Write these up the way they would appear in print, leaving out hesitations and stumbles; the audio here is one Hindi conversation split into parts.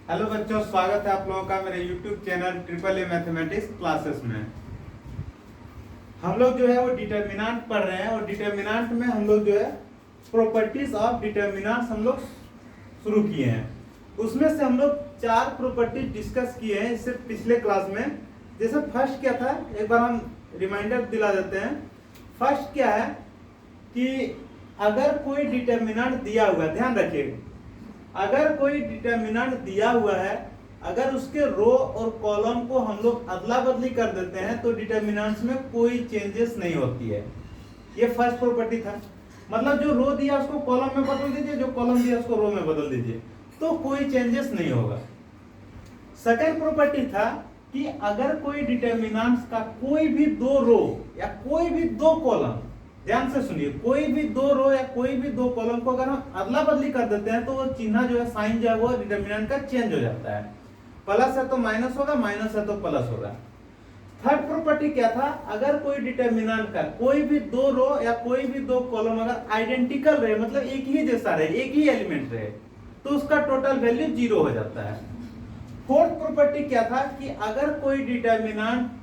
हेलो बच्चों, स्वागत है आप लोगों का मेरे YouTube channel triple A mathematics classes में। हम लोग जो है वो डिटर्मिनेंट पढ़ रहे हैं और डिटर्मिनेंट में हम लोग जो है प्रॉपर्टीज ऑफ डिटर्मिनेंट्स हम लोग शुरू किए हैं। उसमें से हम लोग 4 प्रॉपर्टीज डिस्कस किए हैं इससे पिछले क्लास में। जैसे फर्स्ट क्या था, एक बार हम रिमाइंडर दिला देते हैं। फर्स्ट क्या है कि अगर कोई डिटर्मिनेंट दिया हुआ है, ध्यान रखिएगा, अगर कोई डिटर्मिनेंट दिया हुआ है, अगर उसके रो और कॉलम को हम लोग अदला बदली कर देते हैं तो डिटर्मिनेंट्स में कोई चेंजेस नहीं होती है। ये फर्स्ट प्रॉपर्टी था। मतलब जो रो दिया उसको कॉलम में बदल दीजिए, जो कॉलम दिया उसको रो में बदल दीजिए, तो कोई चेंजेस नहीं होगा। सेकंड प्रॉपर्टी था कि अगर कोई डिटर्मिनेंट्स का कोई भी दो रो या कोई भी दो कॉलम, ध्यान से सुनिए, कोई भी दो रो या कोई भी दो कॉलम को अगर हम अदला बदली कर देते हैं तो वो चिन्ह जो है, साइन जो है वो डिटर्मिनेंट का चेंज हो जाता है। प्लस है तो माइनस होगा, माइनस है तो प्लस होगा। थर्ड प्रॉपर्टी क्या था, अगर कोई डिटर्मिनेंट का कोई भी दो रो या कोई भी दो कॉलम अगर आइडेंटिकल रहे, मतलब एक ही जैसा रहे, एक ही एलिमेंट रहे, तो उसका टोटल वैल्यू 0 हो जाता है। फोर्थ प्रॉपर्टी क्या था कि अगर कोई डिटर्मिनेंट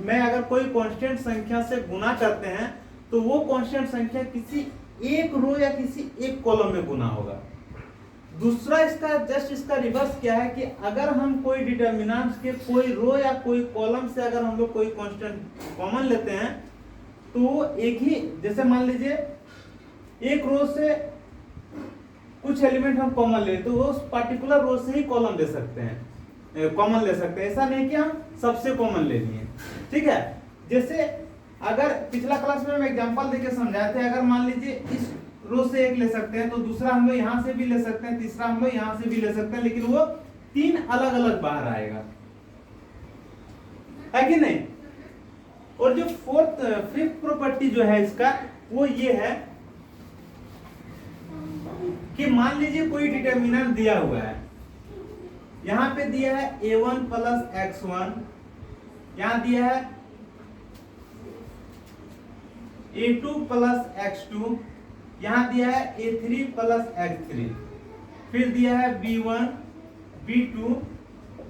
में अगर कोई कांस्टेंट संख्या से गुना करते हैं तो वो कांस्टेंट संख्या किसी एक रो या किसी एक कॉलम में गुना होगा। दूसरा इसका जस्ट इसका रिवर्स क्या है कि अगर हम कोई डिटर्मिनेंट्स के कोई रो या कोई कॉलम से अगर हम लोग कोई कांस्टेंट कॉमन लेते हैं तो वो एक ही, जैसे मान लीजिए एक रो से कुछ एलिमेंट हम कॉमन ले तो उस पर्टिकुलर रो से ही कॉलम दे सकते हैं, कॉमन ले सकते हैं। ऐसा नहीं कि हम सबसे कॉमन ले लिए, ठीक है। जैसे अगर पिछला क्लास में हम एग्जांपल देके समझाए थे, अगर मान लीजिए इस रो से एक ले सकते हैं तो दूसरा हम लोग यहां से भी ले सकते हैं, तीसरा हम लोग यहां से भी ले सकते हैं, लेकिन वो 3 अलग अलग बाहर आएगा, है कि नहीं। और जो फिफ्थ प्रॉपर्टी जो है इसका वो ये है कि मान लीजिए कोई डिटर्मिनेंट दिया हुआ है, यहां पे दिया है a1 प्लस x1, यहां दिया है a2 प्लस x2, यहां दिया है a3 प्लस x3, फिर दिया है b1 b2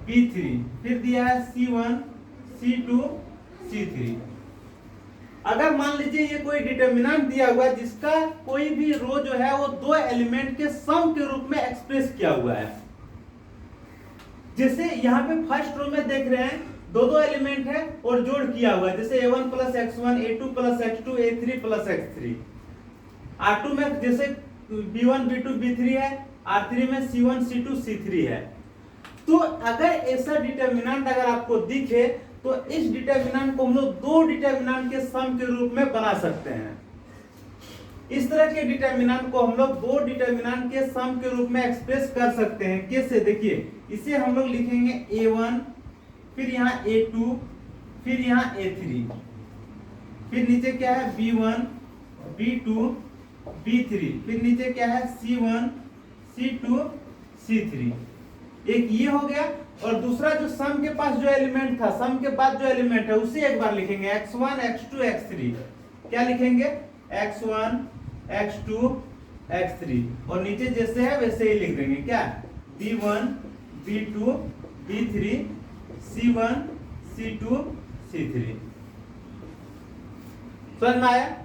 b3, फिर दिया है c1 c2 c3। अगर मान लीजिए ये कोई डिटर्मिनेंट दिया हुआ है जिसका कोई भी रो जो है वो दो एलिमेंट के सम के रूप में एक्सप्रेस किया हुआ है। जैसे यहाँ पे फर्स्ट रो में देख रहे हैं दो एलिमेंट है और जोड़ किया हुआ है, जैसे a1 plus x1 a2 plus x2 a3 plus x3। R2 में जैसे b1 b2 b3 है, R3 में c1 c2 c3 है। तो अगर ऐसा डिटर्मिनेंट अगर आपको दिखे तो इस डिटर्मिनेंट को हम लोग दो डिटर्मिनेंट के सम के रूप में बना सकते हैं। इस तरह के डिटर्मिनेंट को हम लोग दो डिटर्मिनेंट के सम के रूप में एक्सप्रेस कर सकते हैं। कैसे, देखिए, इसे हम लोग लिखेंगे a1, फिर यहाँ a2, फिर यहाँ a3, फिर नीचे क्या है b1 b2 b3, फिर नीचे क्या है c1 c2 c3। एक ये हो गया। और दूसरा जो सम के पास जो एलिमेंट था, सम के बाद जो एलिमेंट है उसे एक बार लिखेंगे x1 x2 x3। क्या लिखेंगे, x1 x2 x3, और नीचे जैसे है वैसे ही लिख देंगे, क्या, b1 b2 b3 c1 c2 c3। समझ में आया।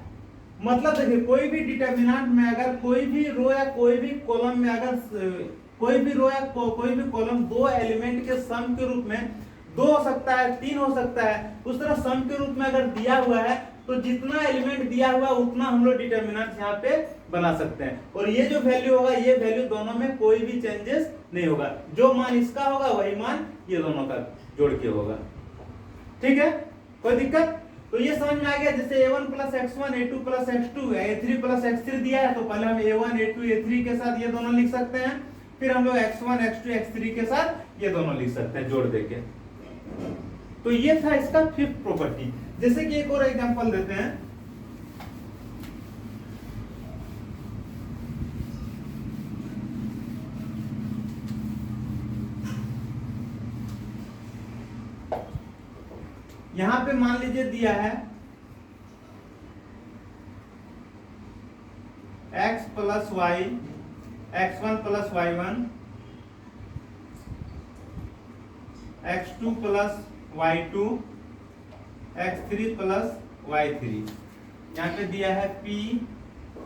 मतलब देखिए, कोई भी डिटर्मिनेंट में अगर कोई भी रो या कोई भी कॉलम में अगर कोई भी रो या कोई भी कॉलम दो एलिमेंट के सम के रूप में 2 हो सकता है, 3 हो सकता है, उस तरह सम के रूप में अगर दिया हुआ है तो जितना एलिमेंट दिया हुआ उतना हम लोग डिटर्मिनेंट यहाँ पे बना सकते हैं। और ये जो वैल्यू होगा, ये वैल्यू दोनों में कोई भी चेंजेस नहीं होगा, जो मान इसका होगा वही मान ये दोनों का जोड़ के होगा। ठीक है, कोई दिक्कत। तो ये समझ में आ गया। जैसे a1 plus x1 a2 plus x2 a3 plus x3 दिया है तो पहले हम a1 a2 a3 के साथ ये दोनों लिख सकते हैं, फिर हम लोग x1 x2 x3 के साथ ये दोनों लिख सकते हैं जोड़ देके। तो ये था इसका फिफ्थ प्रॉपर्टी। जैसे कि एक और एग्जांपल देते हैं, यहां पे मान लीजिए दिया है x plus y x1 plus y1 x2 plus y2 x3 plus y3। यहाँ पे दिया है p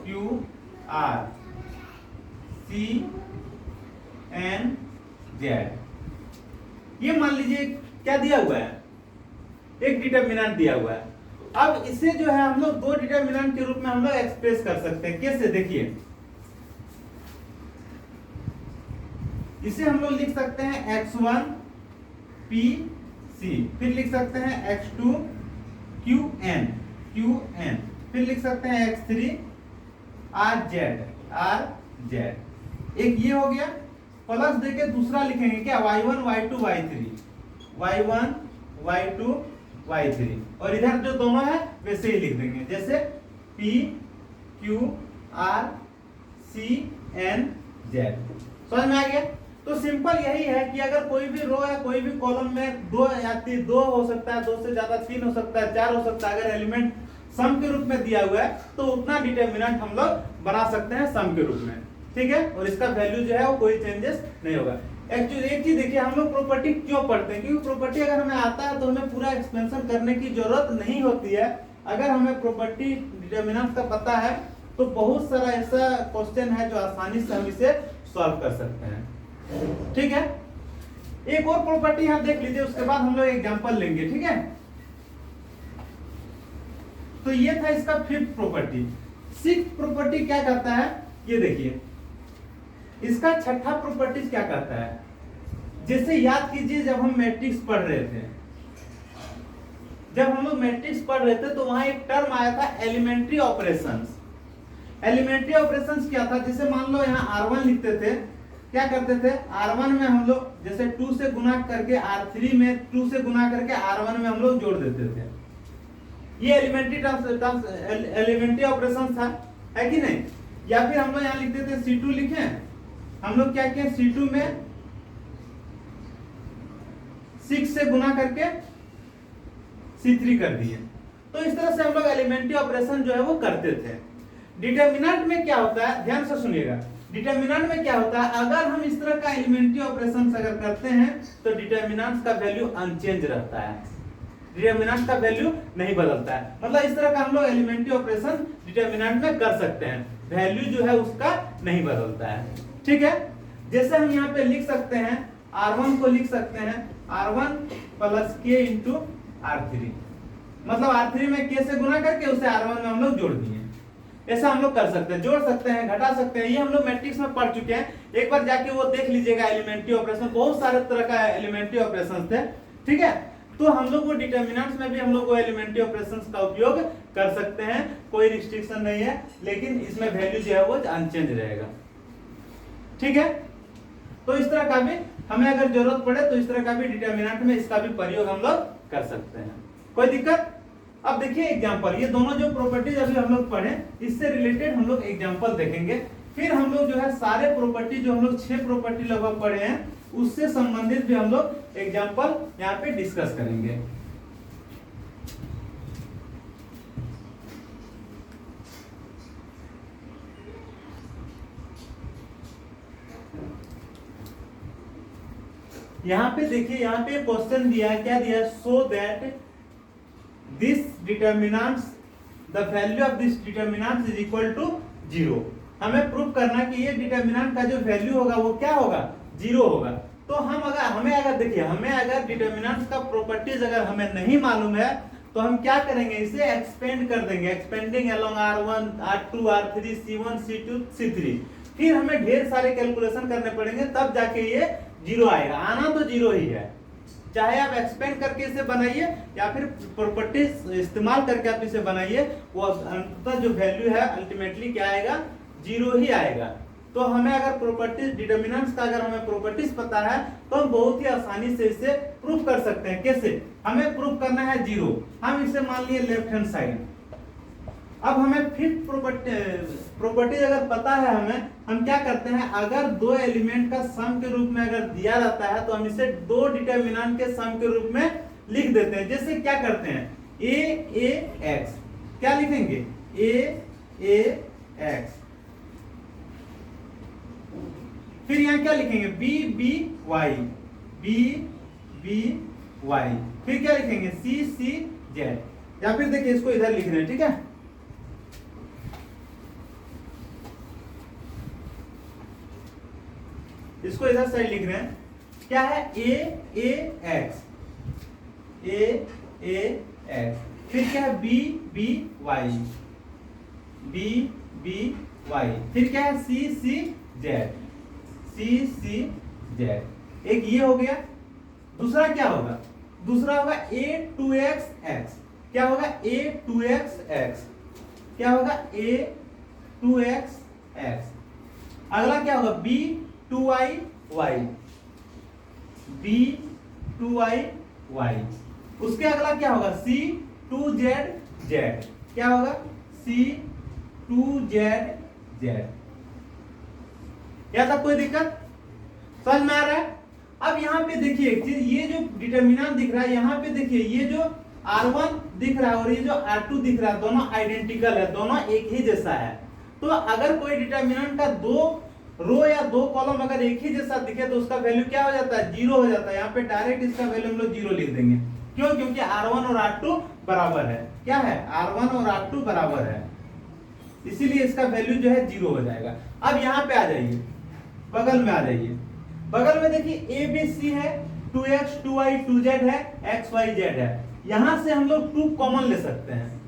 q r c n z। ये मान लीजिए क्या दिया हुआ है, एक डिटरमिनेंट दिया हुआ है। अब इसे जो है हम लोग दो डिटरमिनेंट के रूप में हम लोग एक्सप्रेस कर सकते हैं। कैसे, देखिए इसे हम लोग लिख सकते हैं x1 p c, फिर लिख सकते हैं x2 q n, फिर लिख सकते हैं x3 r z। एक ये हो गया, प्लस देके दूसरा लिखेंगे क्या, y1 y2 y3 और इधर जो दोनों है वैसे ही लिख देंगे, जैसे p q r c n z। समझ में आ गया। तो सिंपल यही है कि अगर कोई भी रो या कोई भी कॉलम में दो या दो हो सकता है, दो से ज्यादा तीन हो सकता है, चार हो सकता है, अगर एलिमेंट सम के रूप में दिया हुआ है तो उतना डिटरमिनेंट हम लोग बना सकते हैं सम के रूप में, ठीक है। और इसका वैल्यू जो है वो कोई चेंजेस नहीं होगा। एक्चुअली एक चीज देखिए, हम लोग प्रॉपर्टी क्यों पढ़ते हैं, क्योंकि प्रॉपर्टी अगर हमें आता है तो हमें पूरा एक्सपेंशन करने की जरूरत नहीं होती है। अगर हमें प्रॉपर्टी डिटरमिनेंट का पता है तो बहुत सारा ऐसा क्वेश्चन है जो आसानी से हम इसे सॉल्व कर सकते हैं, ठीक है। एक और प्रॉपर्टी यहां देख लीजिए, उसके बाद हम लोग एग्जांपल लेंगे, ठीक है। तो ये था इसका फिफ्थ प्रॉपर्टी। सिक्स्थ प्रॉपर्टी क्या कहता है, ये देखिए इसका छठा प्रॉपर्टी क्या कहता है। जैसे याद कीजिए जब हम मैट्रिक्स पढ़ रहे थे, जब हम लोग मैट्रिक्स पढ़ रहे थे तो वहां एक टर्म आया था एलिमेंट्री ऑपरेशंस। एलिमेंट्री ऑपरेशंस क्या था, जैसे मान लो यहाँ R1 लिखते थे, क्या करते थे R1 में हम लोग जैसे 2 से गुना करके R3 में 2 से गुना करके R1 में हम लोग जोड़ देते थे। ये एलिमेंट्री ऑपरेशन था, है कि नहीं। या फिर हम लोग यहाँ लिखते थे C2 लिखे, हम लोग क्या किए C2 में 6 से गुना करके C3 कर दिए। तो इस तरह से हम लोग एलिमेंट्री ऑपरेशन जो है वो करते थे। डिटरमिनेंट में क्या होता है, ध्यान से सुनिएगा, डिटरमिनेंट में क्या होता है, अगर हम इस तरह का एलिमेंट्री ऑपरेशन अगर करते हैं तो डिटरमिनेंट का वैल्यू अनचेंज रहता है, डिटरमिनेंट का वैल्यू नहीं बदलता है। मतलब इस तरह का हम लोग एलिमेंट्री ऑपरेशन डिटरमिनेंट में कर सकते हैं, वैल्यू जो है उसका नहीं बदलता है, ठीक है। जैसे हम यहाँ पे लिख सकते हैं R1 को लिख सकते हैं R1 plus k into R3, मतलब R3 में k से गुना करके उसे R1 में हम लोग जोड़ दिए। ऐसा हम लोग कर सकते हैं, जोड़ सकते हैं, घटा सकते हैं। ये हम लोग मैट्रिक्स में पढ़ चुके हैं, एक बार जाके वो देख लीजिएगा। एलिमेंट्री ऑपरेशन बहुत सारे तरह का एलिमेंट्री ऑपरेशन थे, ठीक है। तो हम लोग वो डिटरमिनेंट्स में भी हम लोग वो एलिमेंट्री ऑपरेशंस का उपयोग कर सकते हैं, कोई रिस्ट्रिक्शन नहीं है, लेकिन इसमें वैल्यू जो है वो अनचेंज रहेगा, ठीक है। तो इस तरह का भी हमें अगर जरूरत पड़े तो इस तरह का भी डिटरमिनेंट में इसका भी प्रयोग हम लोग कर सकते हैं, कोई दिक्कत। अब देखिए एग्जांपल, ये दोनों जो प्रॉपर्टीज अभी हम लोग पढ़े इससे रिलेटेड हम लोग एग्जांपल देखेंगे। फिर हम लोग जो है सारे प्रॉपर्टी जो हम लोग 6 प्रॉपर्टी लगभग पढ़े हैं उससे संबंधित भी हम लोग एग्जांपल यहाँ पे डिस्कस करेंगे। यहाँ पे देखिए, यहाँ पे क्वेश्चन दिया है, क्या दिया है, so that this determinants the value of this determinant is equal to 0। हमें प्रूव करना कि ये डिटरमिनेंट का जो वैल्यू होगा वो क्या होगा, 0 होगा। तो हमें अगर देखिए, हमें अगर डिटरमिनेंट्स का प्रॉपर्टीज अगर हमें नहीं मालूम है तो हम क्या करेंगे, इसे एक्सपेंड कर देंगे, expanding along R1 R2 R3 C1 C2 C3। फिर हमें ढेर सारे कैलकुलेशन करने पड़ेंगे, तब जाके ये 0 आएगा। आना तो 0 ही है, चाहे आप एक्सपेंड करके इसे बनाइए या फिर प्रॉपर्टीज इस्तेमाल करके आप इसे बनाइए, वो अंततः जो वैल्यू है अल्टीमेटली क्या आएगा, 0 ही आएगा। तो हमें अगर प्रॉपर्टीज डिटरमिनेंट्स का अगर हमें प्रॉपर्टीज पता है तो हम बहुत ही आसानी से इसे प्रूफ कर सकते हैं। कैसे, हमें प्रूफ करना है 0, हम इसे मान लिए लेफ्ट हैंड साइड। अब हमें फिफ्थ प्रॉपर्टीज अगर पता है हमें, हम क्या करते हैं, अगर दो एलिमेंट का सम के रूप में अगर दिया जाता है तो हम इसे दो डिटरमिनेंट के सम के रूप में लिख देते हैं। जैसे क्या करते हैं, a x, क्या लिखेंगे, a x, फिर यहाँ क्या लिखेंगे, b y, b B Y, फिर क्या लिखेंगे सी सी जेड, या फिर देखिए इसको इधर लिख रहे हैं, ठीक है, इसको इधर साइड लिख रहे हैं, क्या है ए एक्स, ए एक्स, फिर क्या है B B Y, B B Y, फिर क्या है सी सी जेड, सी सी जेड, एक ये हो गया। दूसरा क्या होगा, दूसरा होगा ए टू एक्स एक्स, क्या होगा ए टू एक्स एक्स, क्या होगा ए टू एक्स एक्स। अगला क्या होगा B two Y Y, B two Y Y. उसके अगला क्या होगा सी टू जेड जेड, क्या होगा सी टू जेड जेड। क्या था, कोई दिक्कत, समझ में आ रहा है? अब यहाँ पे देखिए एक चीज, ये जो डिटर्मिनेंट दिख रहा है यहाँ पे देखिए, ये जो R1 दिख रहा है और ये जो R2 दिख रहा है, दोनों आइडेंटिकल है, दोनों एक ही जैसा है। तो अगर कोई डिटर्मिनेंट का दो रो या दो कॉलम अगर एक ही जैसा दिखे तो उसका वैल्यू क्या हो जाता है, जीरो हो जाता है। यहाँ पे डायरेक्ट इसका वैल्यू हम लोग जीरो लिख देंगे, क्यों, क्योंकि R1 और R2 बराबर है, क्या है R1 और R2 बराबर है, इसीलिए इसका वैल्यू जो है जीरो हो जाएगा। अब यहाँ पे आ जाइए, बगल में आ जाइए, बगल में देखिए ए बी सी है, 2x 2y 2z है, x y z है। यहां से हम लोग 2 कॉमन ले सकते हैं,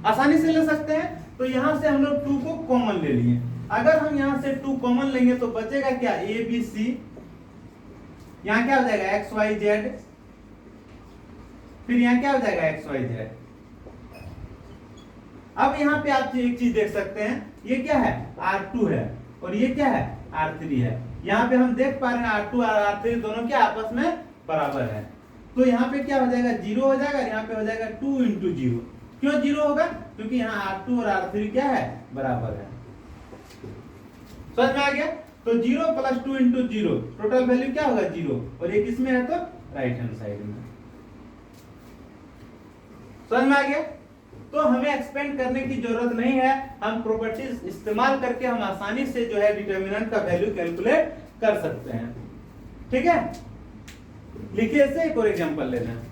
आसानी से ले सकते हैं। तो यहां से हम लोग 2 को कॉमन ले लिए। अगर हम यहां से 2 कॉमन लेंगे तो बचेगा क्या, ए बी सी, यहां क्या हो जाएगा x y z, फिर यहां क्या हो जाएगा x y z। अब यहां पे आप एक चीज देख सकते हैं, ये क्या है R2 है और ये क्या है R3 है। यहाँ पे हम देख पा रहे हैं R2 और R3 दोनों क्या आपस में बराबर है। तो यहाँ पे क्या हो जाएगा, जीरो हो जाएगा, यहाँ पे हो जाएगा 2 इंटू जीरो। क्यों जीरो होगा, क्योंकि यहाँ R2 और R3 क्या है, बराबर है। समझ में आ गया? तो 0 plus 2 into zero, total value क्या होगा, जीरो, और एक इसमें है तो राइट हैंड साइड में। समझ में आ गया? तो हमें एक्सपेंड करने की जरूरत नहीं है, हम प्रॉपर्टीज इस्तेमाल करके हम आसानी से जो है डिटर्मिनेंट का वैल्यू कैलकुलेट कर सकते हैं। ठीक है, लिखिए इसे, एक और एग्जांपल लेना है।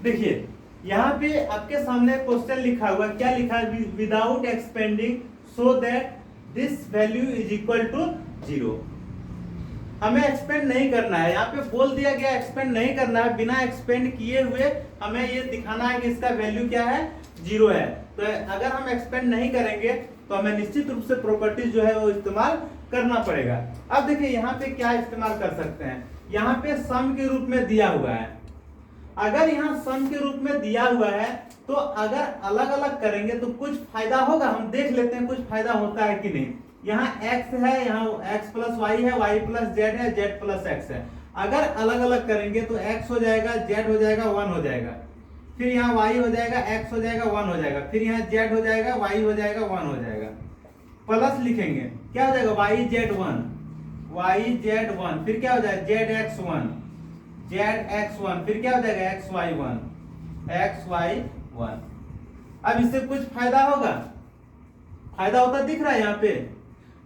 देखिए यहां पे आपके सामने क्वेश्चन लिखा हुआ, क्या लिखा है, without expanding so that this value is equal to zero. हमें एक्सपेंड नहीं करना है, यहाँ पे बोल दिया गया एक्सपेंड नहीं करना है, बिना एक्सपेंड किए हुए हमें ये दिखाना है कि इसका वैल्यू क्या है, जीरो है। तो अगर हम एक्सपेंड नहीं करेंगे तो हमें निश्चित रूप से प्रॉपर्टीज जो है वो इस्तेमाल करना पड़ेगा। अब देखिए यहाँ पे क्या इस्तेमाल कर सकते हैं, यहाँ पे सम के रूप में दिया हुआ है। अगर यहाँ सम के रूप में दिया हुआ है तो अगर अलग अलग करेंगे तो कुछ फायदा होगा, हम देख लेते हैं कुछ फायदा होता है कि नहीं। यहाँ x है, यहाँ x प्लस वाई है, y प्लस z है, z प्लस x है। अगर अलग अलग करेंगे तो x हो जाएगा, z हो जाएगा, 1 हो जाएगा, फिर यहाँ y हो जाएगा, x हो जाएगा, 1 हो जाएगा, फिर यहाँ z हो जाएगा, y हो जाएगा, 1 हो जाएगा। प्लस लिखेंगे, क्या हो जाएगा, yz1, फिर क्या हो जाएगा zx1, फिर क्या हो जाएगा xy1। अब इससे कुछ फायदा होगा, फायदा होता दिख रहा है, यहाँ पे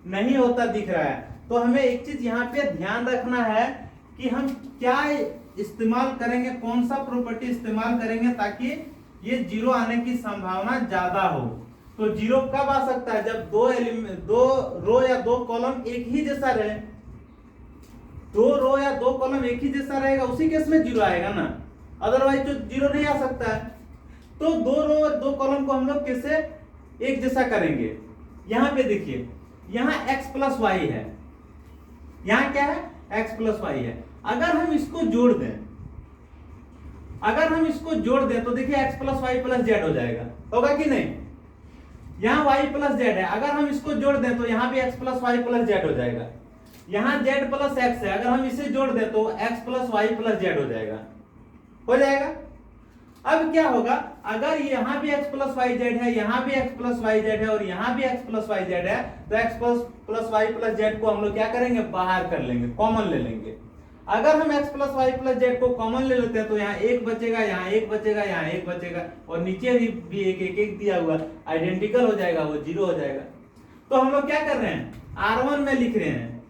नहीं होता दिख रहा है। तो हमें एक चीज यहाँ पे ध्यान रखना है कि हम क्या इस्तेमाल करेंगे, कौन सा प्रॉपर्टी इस्तेमाल करेंगे ताकि ये जीरो आने की संभावना ज्यादा हो। तो जीरो कब आ सकता है, जब दो रो या दो कॉलम एक ही जैसा रहे। दो रो या दो कॉलम एक ही जैसा रहेगा, उसी केस में जीरो आएगा ना, अदरवाइज तो जीरो नहीं आ सकता है। तो दो रो और दो कॉलम को हम लोग कैसे एक जैसा करेंगे, यहां पे देखिए, यहां x प्लस वाई है, यहां क्या है x प्लस वाई है। अगर हम इसको जोड़ दें, तो देखिए x plus Y plus Z हो जाएगा, होगा कि नहीं। यहां y प्लस जेड है, अगर हम इसको जोड़ दें तो यहां भी x plus Y plus Z हो जाएगा। यहां z प्लस x है, अगर हम इसे जोड़ दें तो x plus Y plus Z हो जाएगा, अब क्या होगा, अगर यहाँ भी x प्लस वाई जेड है, यहाँ भी x प्लस वाई जेड है और यहाँ भी x प्लस वाई जेड है, तो x plus Y plus Z को हम लोग क्या करेंगे, बाहर कर लेंगे, कॉमन ले लेंगे। अगर हम x plus Y plus Z को कॉमन ले लेते हैं तो यहाँ एक बचेगा, यहाँ एक बचेगा, यहाँ एक बचेगा, और नीचे भी एक एक एक दिया हुआ आइडेंटिकल हो जाएगा, वो 0 हो जाएगा। तो हम लोग क्या कर रहे हैं, R1 में लिख रहे हैं,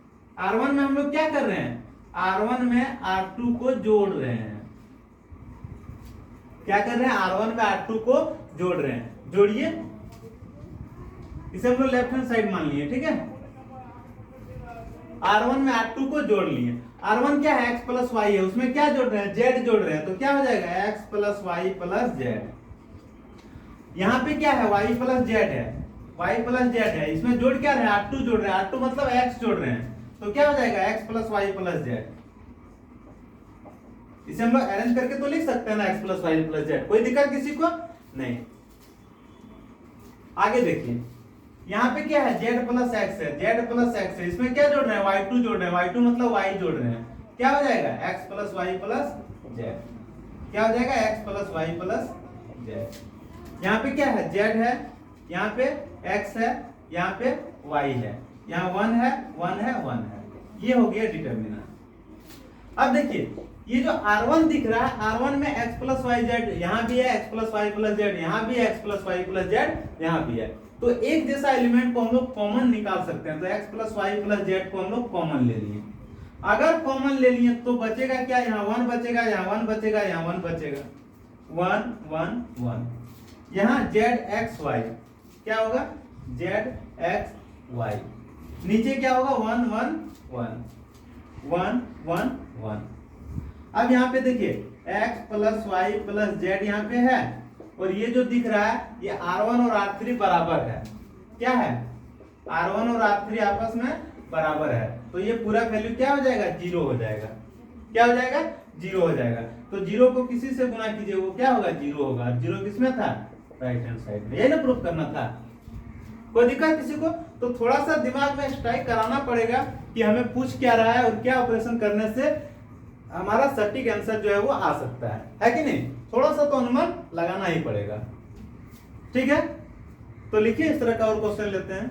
R1 में हम लोग क्या कर रहे हैं, R1 में R2 को जोड़ रहे हैं। क्या कर रहे हैं, R1 में R2 को जोड़ रहे हैं। जोड़िए, इसे हम लोग लेफ्ट हैंड साइड मान लिए, ठीक है। R1 में R2 को जोड़ लिए। R1 क्या है, x प्लस वाई है, उसमें क्या जोड़ रहे हैं, z जोड़ रहे हैं, तो क्या हो जाएगा x plus Y plus Z. यहाँ पे क्या है, y प्लस जेड है, y प्लस जेड है, इसमें जोड़ क्या रहे हैं, R2 जोड़ रहे हैं, R2 मतलब x जोड़ रहे हैं, तो क्या हो जाएगा x plus Y plus Z. इसे हम लोग अरेंज करके तो लिख सकते हैं ना, x plus Y plus z, कोई दिक्कत किसी को नहीं। आगे देखिए, यहाँ पे क्या है, z प्लस एक्स है, z प्लस एक्स है, इसमें क्या जोड़ रहे हैं, y2 जोड़ रहे हैं, y2 मतलब y जोड़ रहे हैं, क्या हो जाएगा x plus Y plus z. क्या हो जाएगा x plus Y plus Z. यहाँ पे क्या है, z है, यहाँ पे x है, यहाँ पे y है, यहाँ 1 है 1 है 1 है, ये हो गया डिटरमिनेंट। अब देखिए ये जो R1 दिख रहा है, R1 में x प्लस वाई जेड यहाँ भी है, x plus Y plus Z यहाँ भी है, x plus Y plus Z यहाँ भी है, तो एक जैसा एलिमेंट को हम लोग कॉमन निकाल सकते हैं। तो x plus Y plus Z को हम लोग कॉमन ले लिए। अगर कॉमन ले लिए तो बचेगा क्या, यहाँ 1 बचेगा, यहाँ 1 बचेगा, यहाँ 1 बचेगा, 1 1 1। यहाँ zxy क्या होगा, zxy, नीचे क्या होगा 1 1 1 1 1 1। अब यहाँ पे देखिए x plus Y plus Z यहाँ पे है, और ये जो दिख रहा है ये R1 और R3 बराबर है। क्या है, R1 और R3 आपस में बराबर है, तो ये पूरा वैल्यू क्या हो जाएगा, 0 हो जाएगा। क्या हो जाएगा, 0 हो जाएगा। तो 0 को किसी से गुना कीजिए, वो क्या होगा, 0 होगा। 0 किसमें था, राइट हैंड साइड में, यही ना प्रूफ करना था। कोई दिक्कत किसी को, तो थोड़ा सा दिमाग में स्ट्राइक कराना पड़ेगा कि हमें पूछ क्या रहा है और क्या ऑपरेशन करने से हमारा सटीक आंसर जो है वो आ सकता है कि नहीं। थोड़ा सा तो अनुमान लगाना ही पड़ेगा, ठीक है। तो लिखिए, इस तरह का और क्वेश्चन लेते हैं।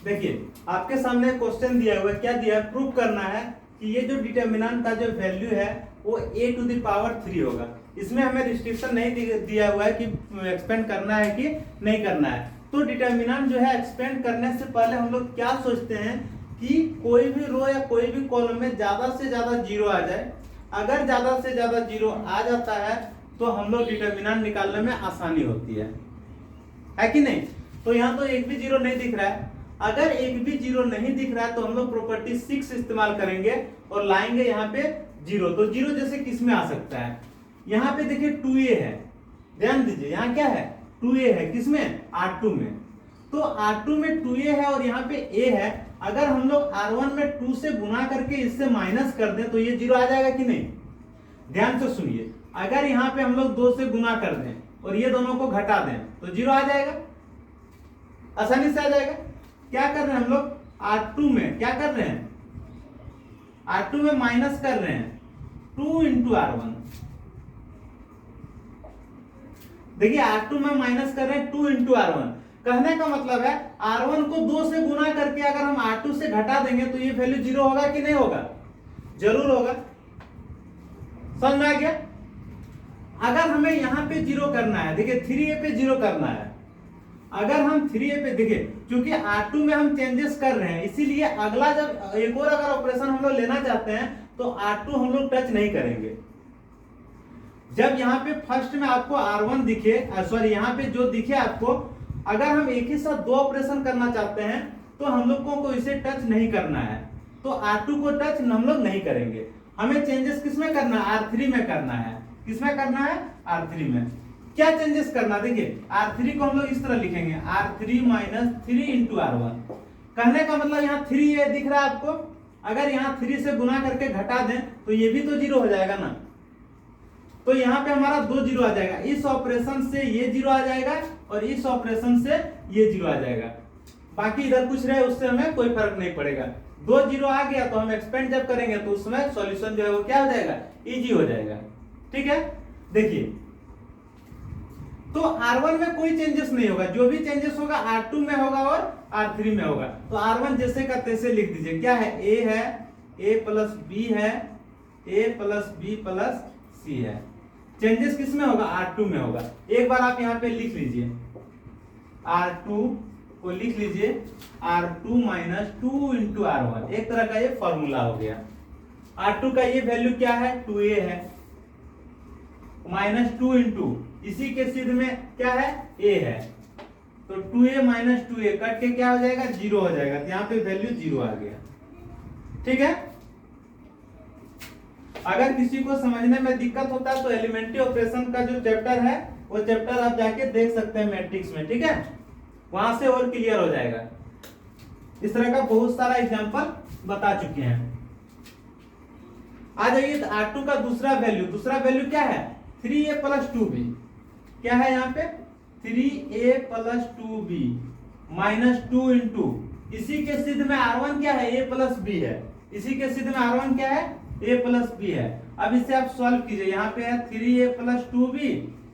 देखिए आपके सामने क्वेश्चन दिया हुआ है, क्या दिया है, प्रूव करना है कि ये जो डिटर्मिनेंट का जो वैल्यू है वो a टू द पावर 3 होगा। इसमें हमें रिस्ट्रिक्शन नहीं दिया हुआ है कि एक्सपेंड करना है कि नहीं करना है। तो डिटर्मिनेंट जो है एक्सपेंड करने से पहले हम लोग क्या सोचते हैं कि कोई भी रो या कोई भी कॉलम में ज्यादा से ज्यादा 0 आ जाए। अगर ज्यादा से ज्यादा 0 आ जाता है तो हम लोग डिटर्मिनेंट निकालने में आसानी होती है कि नहीं। तो यहाँ तो एक भी 0 नहीं दिख रहा है। अगर एक भी 0 नहीं दिख रहा है तो हम लोग प्रॉपर्टी 6 इस्तेमाल करेंगे और लाएंगे यहाँ पे 0। तो 0 जैसे किस में आ सकता है, यहाँ पे देखिए 2a है, ध्यान दीजिए यहाँ क्या है, 2a है, किसमें, R2 में। तो R2 में 2a है और यहाँ पे a है। अगर हम लोग R1 में 2 से गुना करके इससे माइनस कर दें तो ये 0 आ जाएगा कि नहीं। ध्यान से सुनिए, अगर यहाँ पे हम लोग 2 से गुना कर दें और ये दोनों को घटा दें तो 0 आ जाएगा, आसानी से आ जाएगा। क्या कर रहे हैं हम लोग, R2 में क्या कर रहे हैं, R2 में माइनस कर रहे हैं 2 इंटू R1। देखिए R2 में माइनस कर रहे हैं 2 इंटू R1। कहने का मतलब है R1 को 2 से गुना करके अगर हम R2 से घटा देंगे तो ये वैल्यू 0 होगा कि नहीं होगा, जरूर होगा। समझ में आ गया। अगर हमें यहाँ पे 0 करना है, देखिए 3a पे 0 करना है। अगर हम 3a पे देखिए, क्योंकि R2 में हम चेंजेस कर रहे हैं इसीलिए अगला जब एक और अगर ऑपरेशन हम लोग लेना चाहते हैं तो R2 हम लोग टच नहीं करेंगे। जब यहाँ पे फर्स्ट में आपको R1 दिखे, सॉरी यहाँ पे जो दिखे आपको, अगर हम एक ही साथ 2 ऑपरेशन करना चाहते हैं तो हम लोग को इसे टच नहीं करना है। तो R2 को टच हम लोग नहीं करेंगे। हमें चेंजेस किसमें करना है, R3 में करना है। किसमें करना है, R3 में। क्या चेंजेस करना, देखिए R3 को हम लोग इस तरह लिखेंगे, R3 माइनस 3 इंटू R1। कहने का मतलब यहाँ 3a दिख रहा है आपको, अगर यहाँ 3 से गुना करके घटा दें तो ये भी तो 0 हो जाएगा ना। तो यहाँ पे हमारा 2 0 आ जाएगा। इस ऑपरेशन से ये 0 आ जाएगा और इस ऑपरेशन से ये 0 आ जाएगा। बाकी इधर कुछ रहे उससे हमें कोई फर्क नहीं पड़ेगा। 2 0 आ गया तो हम एक्सपेंड जब करेंगे तो उसमें सॉल्यूशन जो है वो क्या हो जाएगा, इजी हो जाएगा। ठीक है, देखिए, तो R1 में कोई चेंजेस नहीं होगा, जो भी चेंजेस होगा R2 में होगा और R3 में होगा। तो R1 जैसे का तैसे लिख दीजिए, क्या है, A है, A प्लस B है, A plus B plus C है। चेंजेस किस में होगा, R2 में होगा। एक बार आप यहाँ पे लिख लीजिए, R2 को लिख लीजिए, R2 माइनस 2 इंटू R1, एक तरह का ये फॉर्मूला हो गया। R2 का ये वैल्यू क्या है, 2A है, माइनस 2 इंटू इसी के सिद्ध में क्या है, A है, तो 2A माइनस 2A कट के क्या हो जाएगा, 0 हो जाएगा। तो यहाँ पे वैल्यू 0 आ गया। ठीक है, अगर किसी को समझने में दिक्कत होता है तो एलिमेंट्री ऑपरेशन का जो चैप्टर है वो चैप्टर आप जाके देख सकते हैं मैट्रिक्स में। ठीक है, वहां से और क्लियर हो जाएगा। इस तरह का बहुत सारा एग्जांपल बता चुके हैं। आ जाइए R2 का दूसरा वैल्यू क्या है, 3A प्लस 2B। क्या है यहाँ पे, 3A plus 2B minus 2 into इसी के सिद्ध में R1 क्या है, A प्लस B है, इसी के सिद्ध में R1 क्या है, A प्लस B है। अब इसे आप सॉल्व कीजिए, यहाँ पे है 3A प्लस 2B,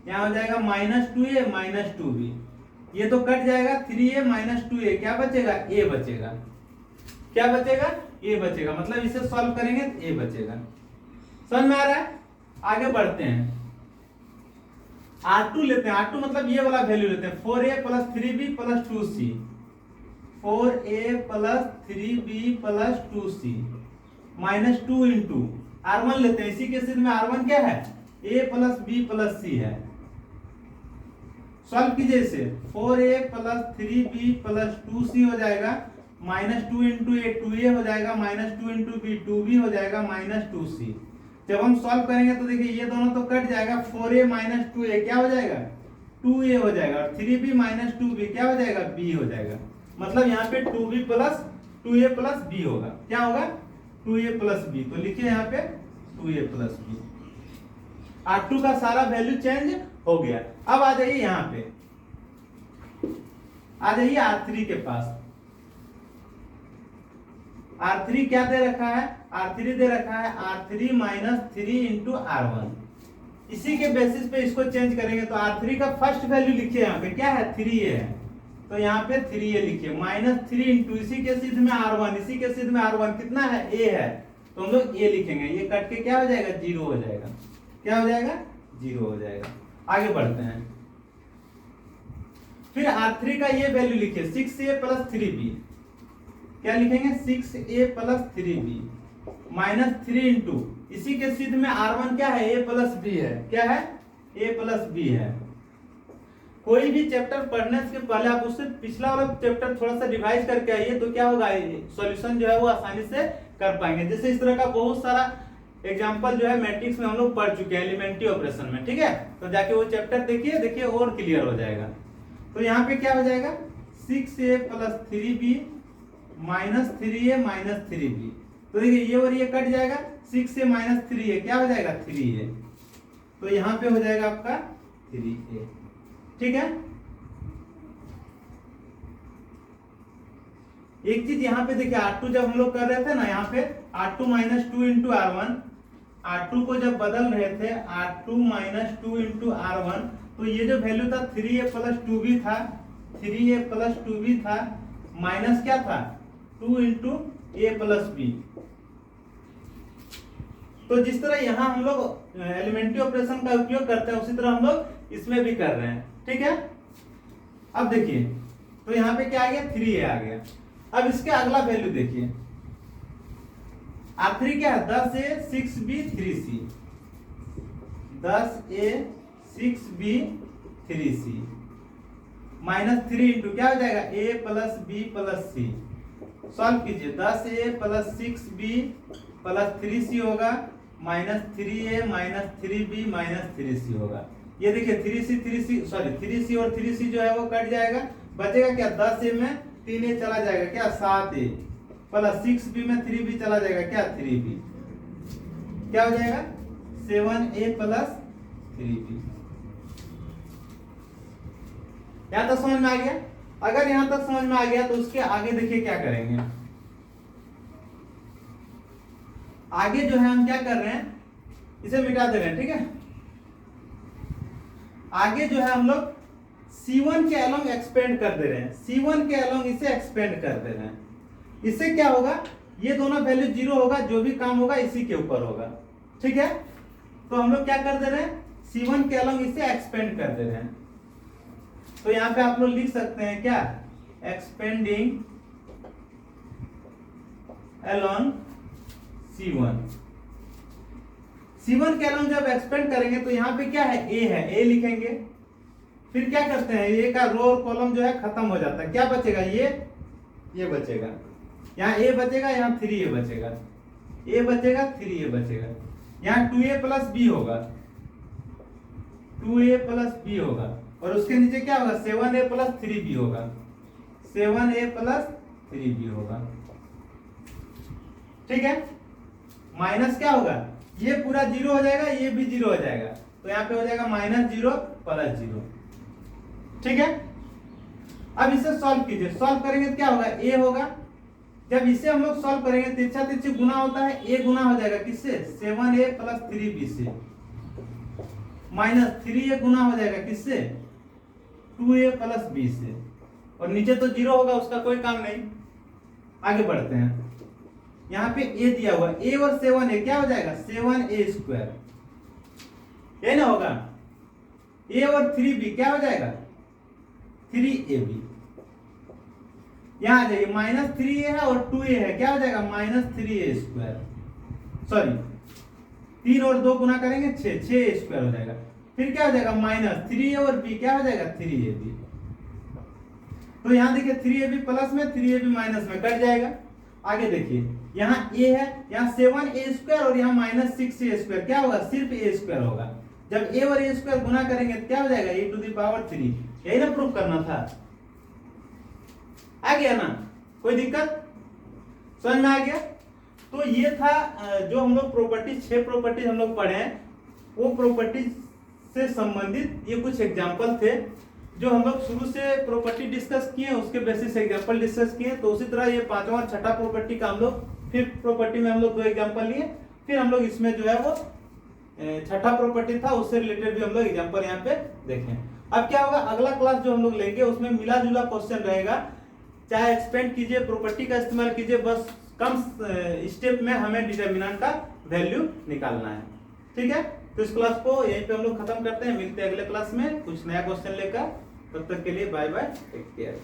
यहाँ हो जाएगा माइनस 2A माइनस 2B, ये तो कट जाएगा, 3A माइनस 2A क्या बचेगा, A बचेगा। क्या बचेगा, A बचेगा, मतलब इसे सॉल्व करेंगे तो A बचेगा। समझ में आ रहा है, आगे बढ़ते हैं। R2 लेते हैं, R2 मतलब ये वाला वैल्यू लेते हैं, 4A plus 3B plus 2C, 4A plus 3B plus 2C minus 2 into R1 लेते हैं, इसी के सिद्ध में R1 क्या है, A plus B plus C है। सॉल्व कीजिए इसे, 4A plus 3B plus 2C हो जाएगा, माइनस 2 इंटू A 2A हो जाएगा, माइनस 2 इंटू B 2B हो जाएगा, माइनस 2C। जब हम सॉल्व करेंगे तो देखिए ये दोनों तो कट जाएगा, 4A माइनस 2A क्या हो जाएगा, 2A हो जाएगा, और 3B माइनस 2B क्या हो जाएगा, B हो जाएगा। मतलब यहाँ पे 2B plus 2A plus B होगा। क्या होगा, 2A प्लस B। तो लिखिए यहाँ पे 2A प्लस B। R2 का सारा वैल्यू चेंज हो गया। अब आ जाइए यहाँ पे, आ जाइए R3 के पास। R3 क्या दे रखा है, R3 दे रखा है R3 माइनस 3 इंटू R1। इसी के बेसिस पे इसको चेंज करेंगे, तो R3 का फर्स्ट वैल्यू लिखिए, यहाँ पे क्या है, 3A है, तो यहाँ पे 3A लिखिए, माइनस 3 इंटू इसी के सिद्ध में R1, इसी के सिद्ध में R1 कितना है, A है, तो हम लोग A लिखेंगे, ये कट के क्या हो जाएगा, 0 हो जाएगा। क्या हो जाएगा, 0 हो जाएगा। आगे बढ़ते हैं, फिर R3 का ये वैल्यू लिखिए, 6A प्लस 3B। क्या लिखेंगे, 6A plus 3B minus 3 into इसी के सिद्ध में R1 क्या है, A प्लस B है। क्या है, A प्लस B है। कोई भी चैप्टर पढ़ने से पहले आप उससे पिछला वाला चैप्टर थोड़ा सा रिवाइज करके आइए, तो क्या होगा, सॉल्यूशन जो है वो आसानी से कर पाएंगे। जैसे इस तरह का बहुत सारा एग्जांपल जो है मैट्रिक्स में हम लोग पढ़ चुके हैं एलिमेंट्री ऑपरेशन में। ठीक है, तो जाके वो चैप्टर देखिए और क्लियर हो जाएगा। तो यहाँ पे क्या हो जाएगा, 6A plus 3B minus 3A minus 3B। तो देखिए ये और ये कट जाएगा, 6A माइनस 3A क्या हो जाएगा, 3A। तो यहाँ पे हो जाएगा आपका 3A। ठीक है, एक चीज यहाँ पे देखिए, R2 जब हम लोग कर रहे थे ना, यहाँ पे R2 minus 2 into R1, R2 को जब बदल रहे थे R2 माइनस 2 इंटू R1, तो ये जो वैल्यू था 3A प्लस 2B था, 3A प्लस 2B था, माइनस क्या था, 2 इंटू A प्लस B। तो जिस तरह यहाँ हम लोग एलिमेंट्री ऑपरेशन का उपयोग करते हैं, उसी तरह हम लोग इसमें भी कर रहे हैं। ठीक है, अब देखिए, तो यहाँ पे क्या आ गया, 3A आ गया। अब इसके अगला वैल्यू देखिए, R3 क्या है, 10A 6B 3C, 10A 6B 3C minus 3 into क्या हो जाएगा, A plus B plus C। Solve कीजिए, 10A plus 6B plus 3C होगा, minus 3A minus 3B minus 3C होगा। ये देखिए 3C और 3C जो है वो कट जाएगा, बचेगा क्या, 10A में 3A चला जाएगा, क्या 7A प्लस 6B में 3B चला जाएगा, क्या 3B। क्या हो जाएगा, 7A प्लस 3B। यहां तक समझ में आ गया। अगर यहां तक समझ में आ गया तो उसके आगे देखिए क्या करेंगे। आगे जो है हम क्या कर रहे हैं, इसे मिटा दे रहे हैं। ठीक है, आगे जो है हम लोग C1 के अलोंग एक्सपेंड कर दे रहे हैं, C1 के अलोंग इसे एक्सपेंड कर दे रहे हैं। इससे क्या होगा, ये दोनों वैल्यू 0 होगा, जो भी काम होगा इसी के ऊपर होगा। ठीक है, तो हम लोग क्या कर दे रहे हैं, C1 के अलोंग इसे एक्सपेंड कर दे रहे हैं। तो यहां पे आप लोग लिख सकते हैं क्या, एक्सपेंडिंग अलोंग C1। C1 के अलोंग जब एक्सपेंड करेंगे तो यहाँ पे क्या है, A लिखेंगे। फिर क्या करते हैं, A का रो और कॉलम जो है खत्म हो जाता है, क्या बचेगा, ये बचेगा, यहाँ A बचेगा, यहाँ 3A बचेगा, A बचेगा, 3A बचेगा, यहाँ 2A प्लस B होगा, 2A प्लस B होगा, और उसके नीचे क्या होगा, 7A प्लस 3B होगा, 7A प्लस 3B होगा। ठीक है, माइनस क्या होगा, ये पूरा 0 हो जाएगा, ये भी 0 हो जाएगा, तो यहाँ पे हो जाएगा -0 प्लस 0। ठीक है, अब इसे सॉल्व कीजिए, सॉल्व करेंगे तो क्या होगा, A होगा। जब इसे हम लोग सॉल्व करेंगे, तिरछा तिरछी गुना होता है, A गुना हो जाएगा किससे, 7A प्लस 3B से, माइनस 3A गुना हो जाएगा किससे, 2A प्लस B से, और नीचे तो 0 होगा, उसका कोई काम नहीं। आगे बढ़ते हैं, यहाँ पे A दिया हुआ, A और 7A क्या हो जाएगा, 7A स्क्वायर, ये ना होगा। A और 3B क्या हो जाएगा, 3AB। यहां आ जाइए, -3A है और 2A है, क्या हो जाएगा, -3A स्क्वायर, सॉरी 3 और 2 गुना करेंगे 6 स्क्वायर हो जाएगा। फिर क्या हो जाएगा, -3A और B क्या हो जाएगा, 3AB। तो यहां देखिए 3AB प्लस में 3AB माइनस में कट जाएगा। आगे देखिए, यहाँ A है, यहाँ 7A स्क्वायर और यहाँ -6A स्क्वायर, क्या होगा, सिर्फ A स्क्वायर होगा। जब A और A स्क्वायर गुना करेंगे तो क्या हो जाएगा, A⁻3। यही ना प्रूफ करना था, आ गया ना, कोई दिक्कत, समझ में आ गया। तो ये था जो हम लोग प्रॉपर्टी 6 प्रॉपर्टीज हम लोग पढ़े हैं, वो प्रॉपर्टीज से संबंधित ये कुछ एग्जाम्पल थे जो हम लोग शुरू से प्रॉपर्टी डिस्कस किए, उसके बेसिस एग्जाम्पल डिस्कस किए। तो उसी तरह ये 5वां और 6ठा प्रॉपर्टी का हम लोग, 5th प्रॉपर्टी में हम लोग 2 एग्जाम्पल लिए, फिर हम लोग इसमें जो है वो 6ठा प्रॉपर्टी था उससे रिलेटेड भी हम लोग एग्जाम्पल यहाँ पे देखें। अब क्या होगा, अगला क्लास जो हम लोग लेंगे उसमें मिला जुला क्वेश्चन रहेगा, चाहे एक्सपेंड कीजिए, प्रॉपर्टी का इस्तेमाल कीजिए, बस कम स्टेप में हमें डिटरमिनेंट का वैल्यू निकालना है। ठीक है, तो इस क्लास को यहीं पे हम लोग खत्म करते हैं, मिलते हैं अगले क्लास में कुछ नया क्वेश्चन लेकर। तब तक के लिए बाय बाय, टेक केयर।